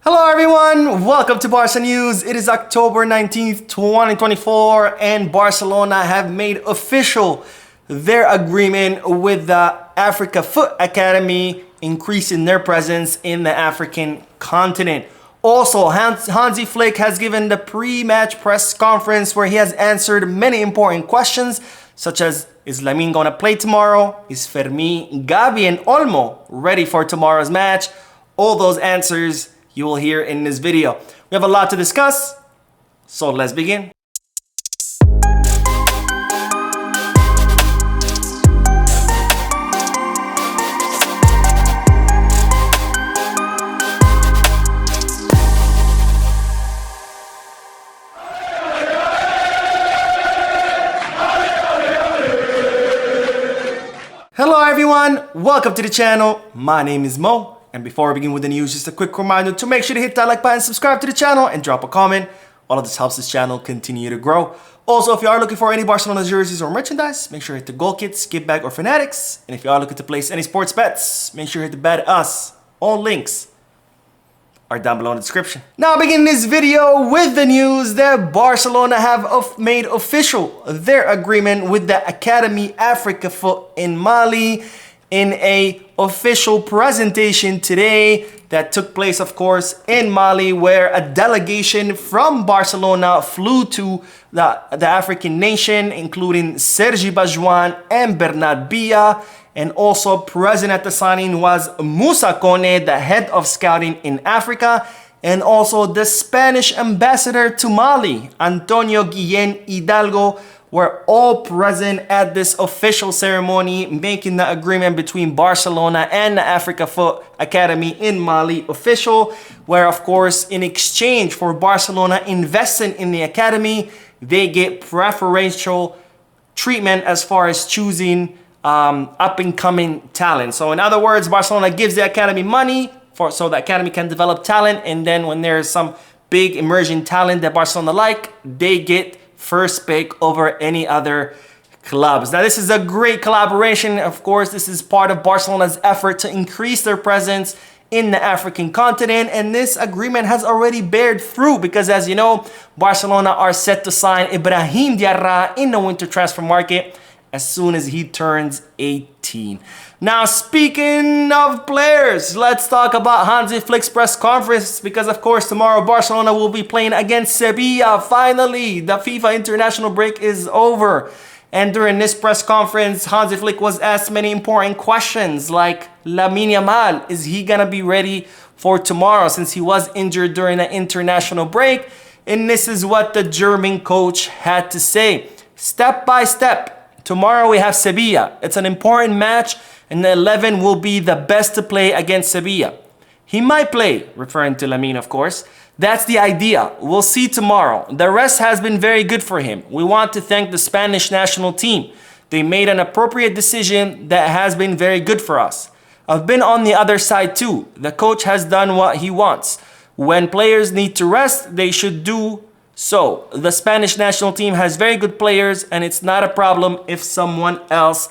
Hello everyone, welcome to Barca News. It is October 19th, 2024 and Barcelona have made official their agreement with the Africa Foot Academy, increasing their presence in the African continent. Also, Hansi Flick has given the pre-match press conference where he has answered many important questions such as, is Lamine going to play tomorrow? Is Fermin, Gavi and Olmo ready for tomorrow's match? All those answers you will hear in this video. We have a lot to discuss, so let's begin. Hello everyone, welcome to the channel. My name is Mo. And before we begin with the news, just a quick reminder to make sure to hit that like button, subscribe to the channel, and drop a comment. All of this helps this channel continue to grow. Also, if you are looking for any Barcelona jerseys or merchandise, make sure to hit the goal kit, skip back, or fanatics. And if you are looking to place any sports bets, make sure to hit the bet us. All links are down below in the description. Now, begin this video with the news that Barcelona have made official their agreement with the Academy Africa Foot in Mali in a official presentation today that took place, of course, in Mali, where a delegation from Barcelona flew to the African nation, including Sergi Bajuan and Bernat Bia. And also present at the signing was Musa Kone, the head of scouting in Africa, and also the Spanish ambassador to Mali, Antonio Guillen Hidalgo, were all present at this official ceremony, making the agreement between Barcelona and the Africa Foot Academy in Mali official, where of course in exchange for Barcelona investing in the academy, they get preferential treatment as far as choosing up-and-coming talent. So in other words, Barcelona gives the academy money so the academy can develop talent, and then when there's some big emerging talent that Barcelona like, they get first pick over any other clubs. Now, this is a great collaboration. Of course, this is part of Barcelona's effort to increase their presence in the African continent, and this agreement has already bared through because, as you know, Barcelona are set to sign Ibrahim Diarra in the winter transfer market as soon as he turns 18. Now, speaking of players, let's talk about Hansi Flick's press conference because, of course, tomorrow Barcelona will be playing against Sevilla. Finally, the FIFA international break is over. And during this press conference, Hansi Flick was asked many important questions like Lamine Yamal, is he going to be ready for tomorrow since he was injured during the international break? And this is what the German coach had to say. Step by step, tomorrow we have Sevilla. It's an important match, and the 11 will be the best to play against Sevilla. He might play, referring to Lamine, of course. That's the idea. We'll see tomorrow. The rest has been very good for him. We want to thank the Spanish national team. They made an appropriate decision that has been very good for us. I've been on the other side too. The coach has done what he wants. When players need to rest, they should do so. The Spanish national team has very good players, and it's not a problem if someone else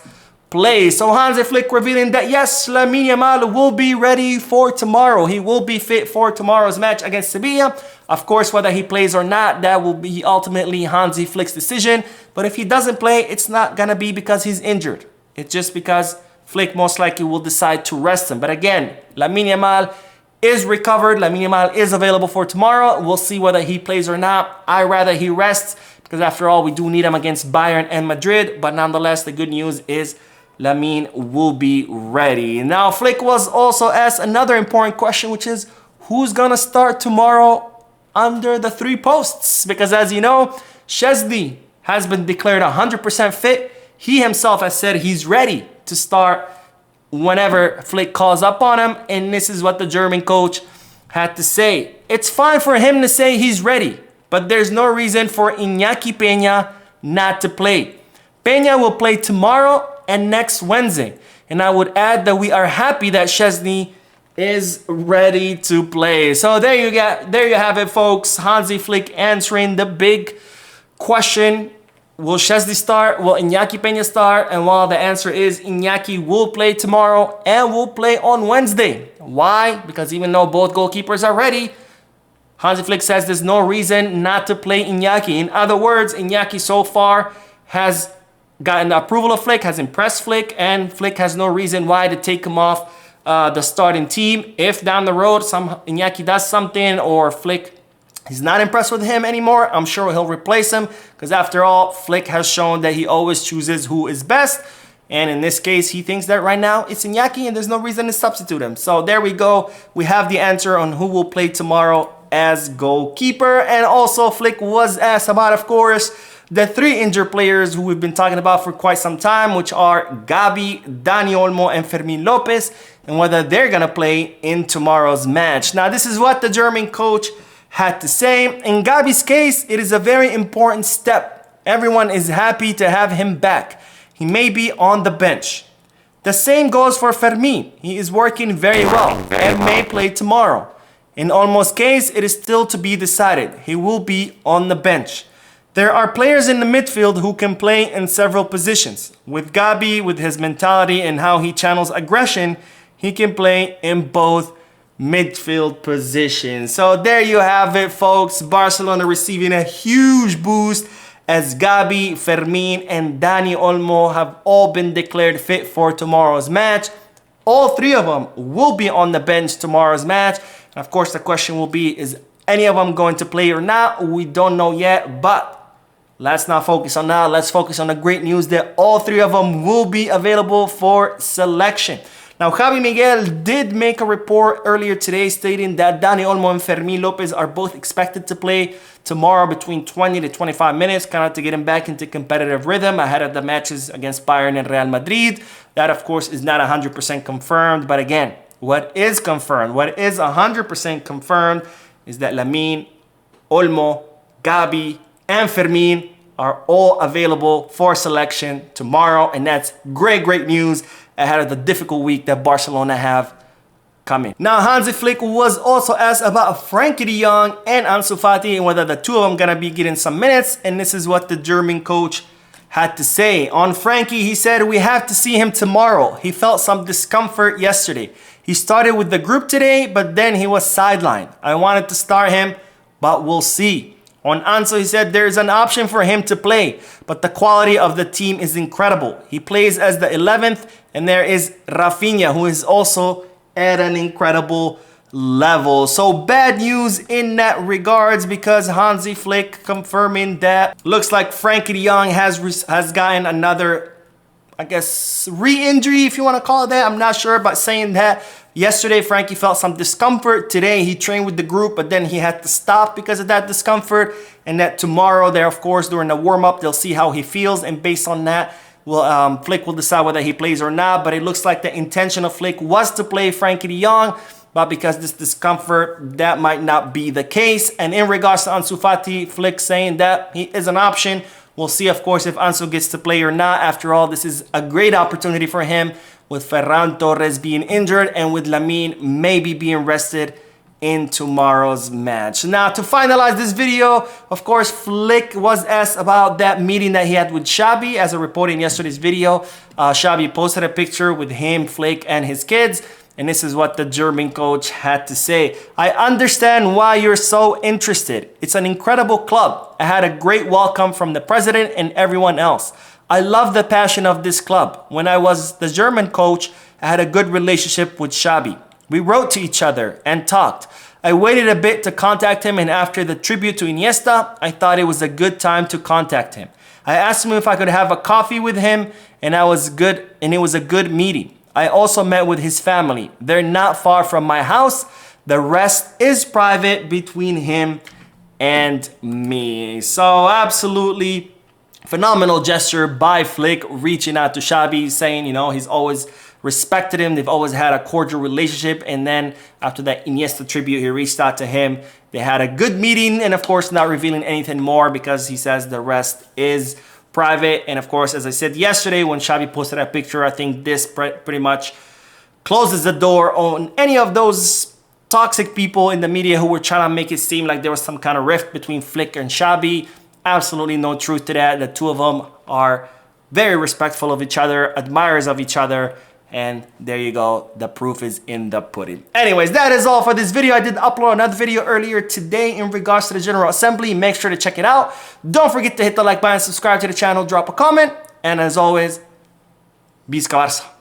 plays. So Hansi Flick revealing that yes, Lamine Yamal will be ready for tomorrow. He will be fit for tomorrow's match against Sevilla. Of course, whether he plays or not, that will be ultimately Hansi Flick's decision. But if he doesn't play, it's not gonna be because he's injured. It's just because Flick most likely will decide to rest him. But again, Lamine Yamal is recovered. Lamine Yamal is available for tomorrow. We'll see whether he plays or not. I rather he rests because after all, we do need him against Bayern and Madrid. But nonetheless, the good news is Lamine will be ready. Now, Flick was also asked another important question, which is who's gonna start tomorrow under the three posts? Because as you know, Szczesny has been declared 100% fit. He himself has said he's ready to start whenever Flick calls up on him, and this is what the German coach had to say. It's fine for him to say he's ready, but there's no reason for Iñaki Peña not to play. Peña will play tomorrow and next Wednesday. And I would add that we are happy that Szczesny is ready to play. So there you have it, folks. Hansi Flick answering the big question. Will Szczesny start? Will Iñaki Peña start? And while the answer is Iñaki will play tomorrow and will play on Wednesday. Why? Because even though both goalkeepers are ready, Hansi Flick says there's no reason not to play Iñaki. In other words, Iñaki so far has gotten the approval of Flick, has impressed Flick, and Flick has no reason why to take him off the starting team. If down the road Iñaki does something or Flick is not impressed with him anymore, I'm sure he'll replace him, because after all, Flick has shown that he always chooses who is best. And in this case, he thinks that right now it's Iñaki and there's no reason to substitute him. So there we go. We have the answer on who will play tomorrow as goalkeeper. And also Flick was asked about, of course, the 3 injured players who we've been talking about for quite some time, which are Gavi, Dani Olmo, and Fermin Lopez, and whether they're going to play in tomorrow's match. Now, this is what the German coach had to say. In Gavi's case, it is a very important step. Everyone is happy to have him back. He may be on the bench. The same goes for Fermin. He is working very well and may play tomorrow. In Olmo's case, it is still to be decided. He will be on the bench. There are players in the midfield who can play in several positions. With Gavi, with his mentality and how he channels aggression, he can play in both midfield positions. So there you have it, folks. Barcelona receiving a huge boost as Gavi, Fermin, and Dani Olmo have all been declared fit for tomorrow's match. All 3 of them will be on the bench tomorrow's match. And of course, the question will be, is any of them going to play or not? We don't know yet, but let's not focus on that. Let's focus on the great news that all 3 of them will be available for selection. Now, Javi Miguel did make a report earlier today stating that Dani Olmo and Fermin Lopez are both expected to play tomorrow between 20 to 25 minutes, kind of to get him back into competitive rhythm ahead of the matches against Bayern and Real Madrid. That, of course, is not 100% confirmed. But again, what is confirmed, what is 100% confirmed is that Lamine, Olmo, Gavi, and Fermin are all available for selection tomorrow. And that's great, great news ahead of the difficult week that Barcelona have coming. Now, Hansi Flick was also asked about Frenkie de Jong and Ansu Fati and whether the 2 of them gonna be getting some minutes. And this is what the German coach had to say. On Frenkie, he said, "We have to see him tomorrow. He felt some discomfort yesterday. He started with the group today, but then he was sidelined. I wanted to start him, but we'll see." On Ansu, he said there's an option for him to play, but the quality of the team is incredible. He plays as the 11th, and there is Rafinha, who is also at an incredible level. So bad news in that regards, because Hansi Flick confirming that looks like Frenkie de Jong has gotten another, I guess, re-injury, if you want to call it that. I'm not sure, but saying that yesterday Frenkie felt some discomfort. Today he trained with the group, but then he had to stop because of that discomfort. And that tomorrow, there, of course, during the warm-up, they'll see how he feels, and based on that, Flick will decide whether he plays or not. But it looks like the intention of Flick was to play Frenkie de Jong, but because this discomfort, that might not be the case. And in regards to Ansu Fati, Flick saying that he is an option. We'll see, of course, if Ansu gets to play or not. After all, this is a great opportunity for him with Ferran Torres being injured and with Lamine maybe being rested in tomorrow's match. Now, to finalize this video, of course, Flick was asked about that meeting that he had with Xavi. As I reported in yesterday's video, Xavi posted a picture with him, Flick, and his kids. And this is what the German coach had to say. "I understand why you're so interested. It's an incredible club. I had a great welcome from the president and everyone else. I love the passion of this club. When I was the German coach, I had a good relationship with Xavi. We wrote to each other and talked. I waited a bit to contact him, and after the tribute to Iniesta, I thought it was a good time to contact him. I asked him if I could have a coffee with him, and it was a good meeting. I also met with his family. They're not far from my house. The rest is private between him and me." So absolutely phenomenal gesture by Flick, reaching out to Xavi, saying, you know, he's always respected him. They've always had a cordial relationship. And then after that Iniesta tribute, he reached out to him. They had a good meeting, and of course not revealing anything more because he says the rest is private. And of course, as I said yesterday when Xavi posted that picture, I think this pretty much closes the door on any of those toxic people in the media who were trying to make it seem like there was some kind of rift between Flick and Xavi. Absolutely no truth to that. The 2 of them are very respectful of each other, admirers of each other, And there you go. The proof is in the pudding. Anyways, that is all for this video. I did upload another video earlier today in regards to the General Assembly. Make sure to check it out. Don't forget to hit the like button, subscribe to the channel, drop a comment. And as always, Visca Barça.